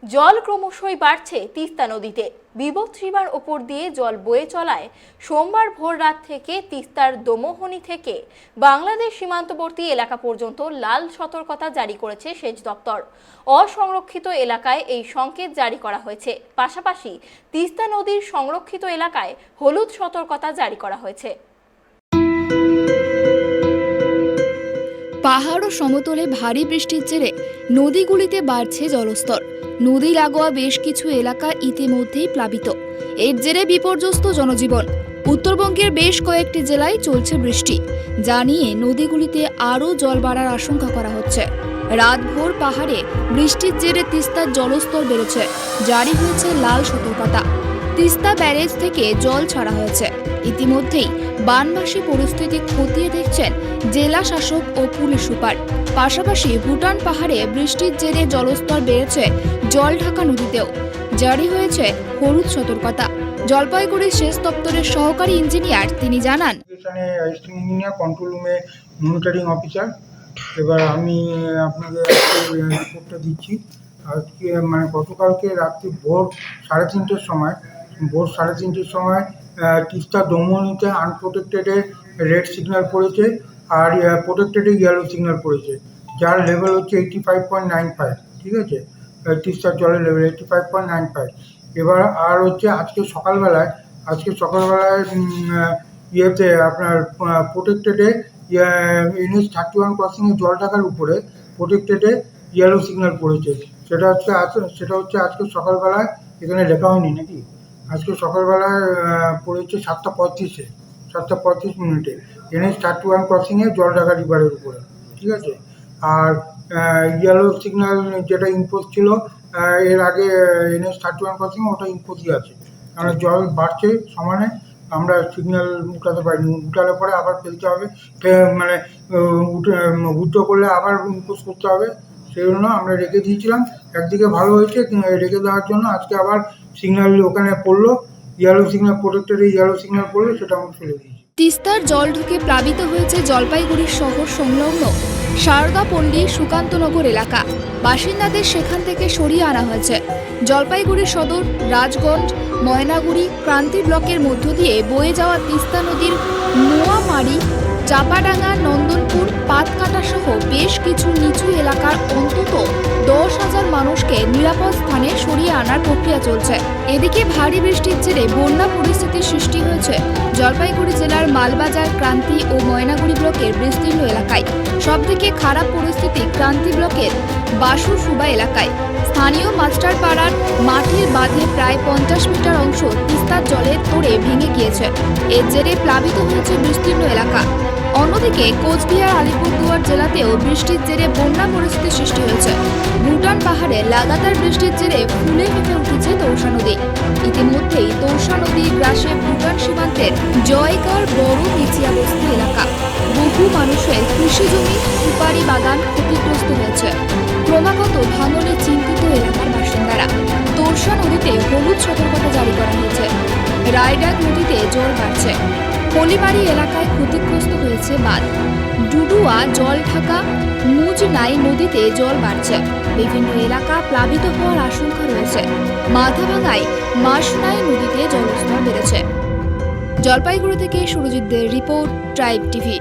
জল ক্রমশই বাড়ছে তিস্তা নদীতে। বিপদসীমার ওপর দিয়ে জল বয়ে চলায় সোমবার ভোর রাত থেকে তিস্তার দোমোহনী থেকে বাংলাদেশ সীমান্তবর্তী এলাকা পর্যন্ত লাল সতর্কতা জারি করেছে সেচ দপ্তর। অসংরক্ষিত এলাকায় এই সংকেত জারি করা হয়েছে। পাশাপাশি তিস্তা নদীর সংরক্ষিত এলাকায় হলুদ সতর্কতা জারি করা হয়েছে। পাহাড় ও সমতলে ভারী বৃষ্টির জেরে নদীগুলিতে বাড়ছে জলস্তর। নদী লাগোয়া বেশ কিছু এলাকা ইতিমধ্যেই প্লাবিত। এর জেরে বিপর্যস্ত জনজীবন। উত্তরবঙ্গের বেশ কয়েকটি জেলায় চলছে বৃষ্টি, যা নিয়ে নদীগুলিতে আরও জল বাড়ার আশঙ্কা করা হচ্ছে। রাতভোর পাহাড়ে বৃষ্টির জেরে তিস্তার জলস্তর বেড়েছে। জারি হয়েছে লাল সতর্কতা। তিস্তা ব্যারেজ থেকে জল ছাড়া হয়েছে। ইতিমধ্যেই বানবাসী পরিস্থিতি খতিয়ে দেখছেন জেলা শাসক ও পুলিশ সুপার। পাশাপাশি ভুটান পাহাড়ে বৃষ্টির জেরে জলস্তর বেড়েছে জলঢাকা নদীতেও। জারি হয়েছে হলুদ সতর্কতা। জলপাইগুড়ি সেচ দপ্তরের সহকারী ইঞ্জিনিয়ার তিনি জানান, কন্ট্রোল রুমে মনিটরিং অফিসার। এবার আমি আপনাদের রিপোর্টটা দিচ্ছি। আজকে গতকালকে রাত্রি ভোর 3:30টার সময় তিস্তা দমনিতে আনপ্রোটেক্টেডে রেড সিগন্যাল পড়েছে আর প্রোটেক্টেডে ইয়েলো সিগন্যাল পড়েছে, যার লেভেল হচ্ছে 85.95। ঠিক আছে, তিস্তার জলের লেভেল 85.95। এবার আর হচ্ছে আজকে সকালবেলায় ইয়েতে আপনার প্রোটেক্টেডে NH 31 ক্রসিংয়ে জল ঢাকার উপরে প্রোটেক্টেডে ইয়েলো সিগন্যাল পড়েছে। সেটা হচ্ছে আজকে সকালবেলায়, এখানে লেখা হয়নি নাকি, আজকে সকালবেলায় পড়েছে 7:35 NH 31 ক্রসিংয়ে জল ঢাকা রিভারের উপরে। ঠিক আছে, আর ইয়েলো সিগন্যাল যেটা ইম্পোজ ছিল এর আগে NH 31 ক্রসিংয়ে, ওটা ইম্পোজই আছে। কারণ জল বাড়ছে সমানে, আমরা সিগন্যাল উঠাতে পারিনি। উঠালে পরে আবার ফেলতে হবে, উল্টো করলে আবার ইম্পোজ করতে হবে। সেই জন্য আমরা রেখে দিয়েছিলাম। একদিকে ভালো হয়েছে, রেখে দেওয়ার জন্য আজকে আবার সিগন্যাল ওখানে পড়লো, ইয়েলো সিগন্যাল প্রোটেক্টেডে ইয়েলো সিগন্যাল পড়লো, সেটা আমরা ফেলে দিয়েছি। তিস্তার জল ঢুকে প্লাবিত হয়েছে জলপাইগুড়ির শহর সংলগ্ন সারদাপল্লী সুকান্তনগর এলাকা। বাসিন্দাদের সেখান থেকে সরিয়ে আনা হয়েছে। জলপাইগুড়ি সদর, রাজগঞ্জ, ময়নাগুড়ি, ক্রান্তি ব্লকের মধ্য দিয়ে বয়ে যাওয়া তিস্তা নদীর নোয়ামারি, চাপাডাঙ্গা, নন্দনপুর, পাতকাটা সহ বেশ কিছু নিচু এলাকার অন্তত 10,000 মানুষকে নিরাপদ স্থানে সরিয়ে আনার প্রক্রিয়া চলছে। এদিকে ভারী বৃষ্টির জেরে বন্যা পরিস্থিতির সৃষ্টি হয়েছে জলপাইগুড়ি জেলার মালবাজার, ক্রান্তি ও ময়নাগুড়ি ব্লকের বিস্তীর্ণ এলাকায়। সবথেকে খারাপ পরিস্থিতি ক্রান্তি ব্লকের বাসুরসুবা এলাকায়। স্থানীয় মাস্টারপাড়ার মাটির বাঁধে প্রায় 50 মিটার অংশ তিস্তার জলে তোড়ে ভেঙে গিয়েছে। এর জেরে প্লাবিত হয়েছে বিস্তীর্ণ এলাকা। অন্যদিকে কোচবিহার, আলিপুরদুয়ার জেলাতেও বৃষ্টির জেরে বন্যা পরিস্থিতির সৃষ্টি হয়েছে। ভুটান পাহাড়ে লাগাতার বৃষ্টির জেরে ফুলে ফেঁপে উঠেছে তোরসা নদী। ইতিমধ্যেই তোরসা নদীর গ্রাসে ভুটান সীমান্তের জয়গড় বড় নিচিয়া বস্তি এলাকা। বহু মানুষের কৃষি জমি, সুপারি বাগান ক্ষতিগ্রস্ত হয়েছে। ক্রমাগত ভাঙনে চিন্তিত এলাকার বাসিন্দারা। তোরসা নদীতে হলুদ সতর্কতা জারি করা হয়েছে। রায়ডাক নদীতে জল বাড়ছে। পলিমারি এলাকায় ক্ষতিগ্রস্ত হয়েছে বাঁধ। ডুডুয়া, জলঢাকা, মুজনাই নদীতে জল বাড়ছে। বিভিন্ন এলাকা প্লাবিত হওয়ার আশঙ্কা রয়েছে। মাথাভাঙায় মাসনাই নদীতে জলস্তর বেড়েছে। জলপাইগুড়ি থেকে সুরজিৎদের রিপোর্ট, ট্রাইব টিভি।